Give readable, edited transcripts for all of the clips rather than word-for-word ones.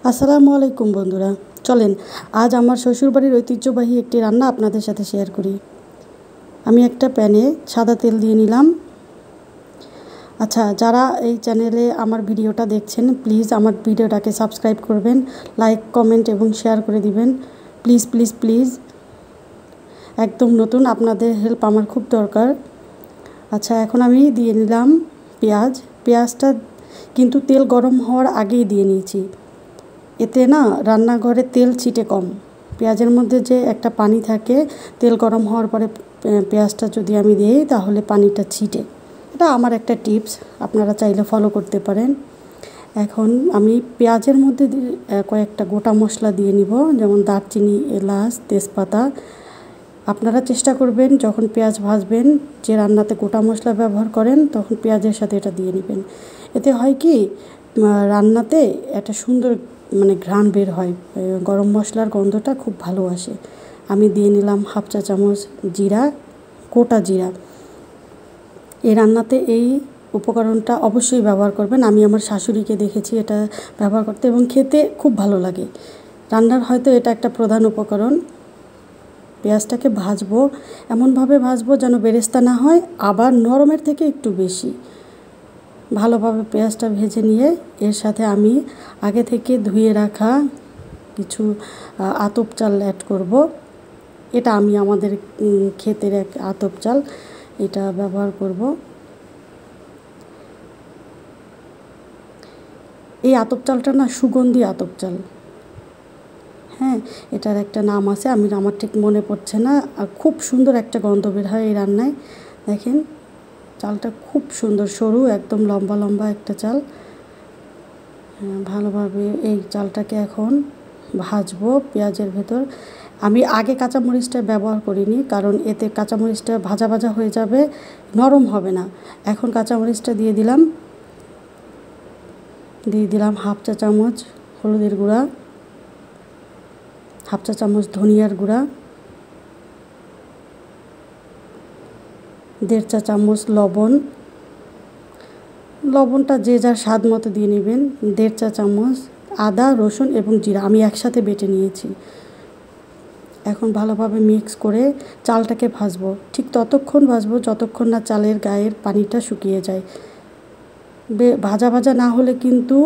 আসসালামু আলাইকুম বন্ধুরা, চলেন আজ আমার শ্বশুরবাড়ির ঐতিহ্যবাহী একটি রান্না আপনাদের সাথে শেয়ার করি। আমি একটা প্যানে সাদা তেল দিয়ে নিলাম। আচ্ছা, যারা এই চ্যানেলে আমার ভিডিওটা দেখছেন প্লিজ আমার ভিডিওটাকে সাবস্ক্রাইব করবেন, লাইক কমেন্ট এবং শেয়ার করে দিবেন। প্লিজ প্লিজ প্লিজ, একদম নতুন, আপনাদের হেল্প আমার খুব দরকার। আচ্ছা, এখন আমি দিয়ে নিলাম পেঁয়াজটা কিন্তু তেল গরম হওয়ার আগেই দিয়ে নিয়েছি। এতে না রান্নাঘরে তেল ছিটে কম। পেঁয়াজের মধ্যে যে একটা পানি থাকে, তেল গরম হওয়ার পরে পেঁয়াজটা যদি আমি দিই তাহলে পানিটা ছিটে। এটা আমার একটা টিপস, আপনারা চাইলে ফলো করতে পারেন। এখন আমি পেঁয়াজের মধ্যে কয়েকটা গোটা মশলা দিয়ে নিব, যেমন দারচিনি, এলাচ, তেজপাতা। আপনারা চেষ্টা করবেন যখন পেঁয়াজ ভাজবেন, যে রান্নাতে গোটা মশলা ব্যবহার করেন, তখন পেঁয়াজের সাথে এটা দিয়ে নেবেন। এতে হয় কি, রান্নাতে একটা সুন্দর ঘ্রাণ বের হয়, গরম মশলার গন্ধটা খুব ভালো আসে। আমি দিয়ে নিলাম হাফ চা চামচ জিরা, গোটা জিরা। এই রান্নাতে এই উপকরণটা অবশ্যই ব্যবহার করবেন। আমি আমার শাশুড়িকে দেখেছি এটা ব্যবহার করতে এবং খেতে খুব ভালো লাগে। রান্নার হয়তো এটা একটা প্রধান উপকরণ। পেঁয়াজটাকে ভাজবো, এমনভাবে ভাজবো যেন বেরেস্তা না হয়, আবার নরমের থেকে একটু বেশি। ভালোভাবে পেঁয়াজটা ভেজে নিয়ে এর সাথে আমি আগে থেকে ধুয়ে রাখা কিছু আতপ চাল অ্যাড করব। এটা আমি আমাদের ক্ষেতের এক আতপ চাল, এটা ব্যবহার করব। এই আতপ চালটা না সুগন্ধি আতপ চাল। হ্যাঁ, এটার একটা নাম আছে, আমার ঠিক মনে পড়ছে না। আর খুব সুন্দর একটা গন্ধ বের হয় এই রান্নায়। দেখেন চালটা খুব সুন্দর, সরু, একদম লম্বা লম্বা একটা চাল। ভালোভাবে এই চালটাকে এখন ভাজবো পেঁয়াজের ভেতর। আমি আগে কাঁচামরিচটা ব্যবহার করিনি, কারণ এতে কাঁচামরিচটা ভাজা ভাজা হয়ে যাবে, নরম হবে না। এখন কাঁচামরিচটা দিয়ে দিলাম হাফ চা চামচ হলুদের গুঁড়া, হাফ চা চামচ ধনিয়ার গুঁড়া, 1.5 চা চামচ লবণটা যে যার স্বাদ মতো দিয়ে নেবেন। 1.5 চা চামচ আদা, রসুন এবং জিরা আমি একসাথে বেটে নিয়েছি। এখন ভালোভাবে মিক্স করে চালটাকে ভাজবো, ঠিক ততক্ষণ ভাজবো যতক্ষণ না চালের গায়ের পানিটা শুকিয়ে যায়। ভাজা ভাজা না হলে কিন্তু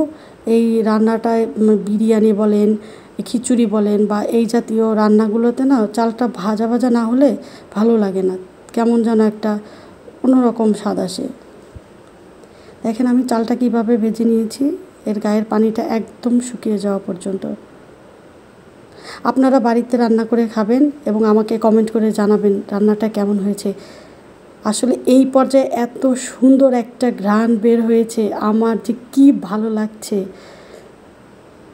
এই রান্নাটায়, বিরিয়ানি বলেন, খিচুড়ি বলেন বা এই জাতীয় রান্নাগুলোতে না চালটা ভাজা ভাজা না হলে ভালো লাগে না, কেমন যেন একটা অন্যরকম স্বাদ আসে। দেখেন আমি চালটা কীভাবে ভেজে নিয়েছি, এর গায়ের পানিটা একদম শুকিয়ে যাওয়া পর্যন্ত। আপনারা বাড়িতে রান্না করে খাবেন এবং আমাকে কমেন্ট করে জানাবেন রান্নাটা কেমন হয়েছে। আসলে এই পর্যায়ে এত সুন্দর একটা ঘ্রাণ বের হয়েছে, আমার যে কী ভালো লাগছে।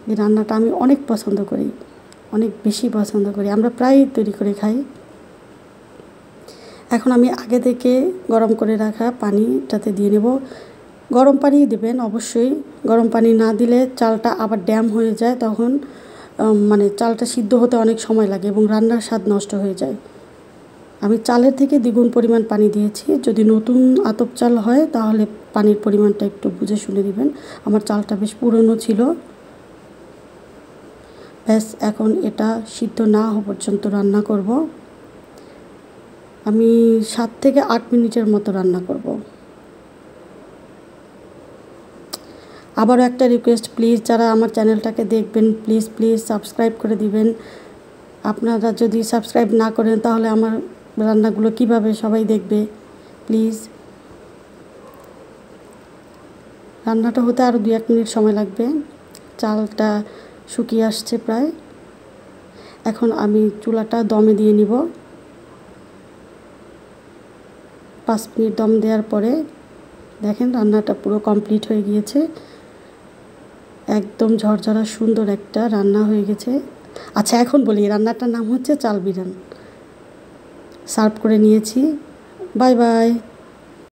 এই রান্নাটা আমি অনেক পছন্দ করি, অনেক বেশি পছন্দ করি, আমরা প্রায়ই তৈরি করে খাই। এখন আমি আগে থেকে গরম করে রাখা পানিটাতে দিয়ে নেব। গরম পানি দেবেন অবশ্যই, গরম পানি না দিলে চালটা আবার ড্যাম হয়ে যায়, তখন চালটা সিদ্ধ হতে অনেক সময় লাগে এবং রান্নার স্বাদ নষ্ট হয়ে যায়। আমি চালের থেকে দ্বিগুণ পরিমাণ পানি দিয়েছি। যদি নতুন আতপ চাল হয় তাহলে পানির পরিমাণটা একটু বুঝে শুনে দিবেন। আমার চালটা বেশ পুরনো ছিল। ব্যাস, এখন এটা সিদ্ধ না হওয়া পর্যন্ত রান্না করব। আমি 7 থেকে 8 মিনিটের মতো রান্না করব। আবারও একটা রিকোয়েস্ট, প্লিজ যারা আমার চ্যানেলটাকে দেখবেন প্লিজ প্লিজ সাবস্ক্রাইব করে দিবেন। আপনারা যদি সাবস্ক্রাইব না করেন তাহলে আমার রান্নাগুলো কিভাবে সবাই দেখবে? প্লিজ। রান্নাটা হতে আরও 2-1 মিনিট সময় লাগবে। চালটা শুকিয়ে আসছে প্রায়। এখন আমি চুলাটা দমে দিয়ে নিব। 5 মিনিট দম দেওয়ার পরে দেখেন রান্নাটা পুরো কমপ্লিট হয়ে গিয়েছে। একদম ঝরঝরা সুন্দর একটা রান্না হয়ে গেছে। আচ্ছা, এখন বলি রান্নাটার নাম হচ্ছে চাল বিরান। সার্ভ করে নিয়েছি। Bye bye.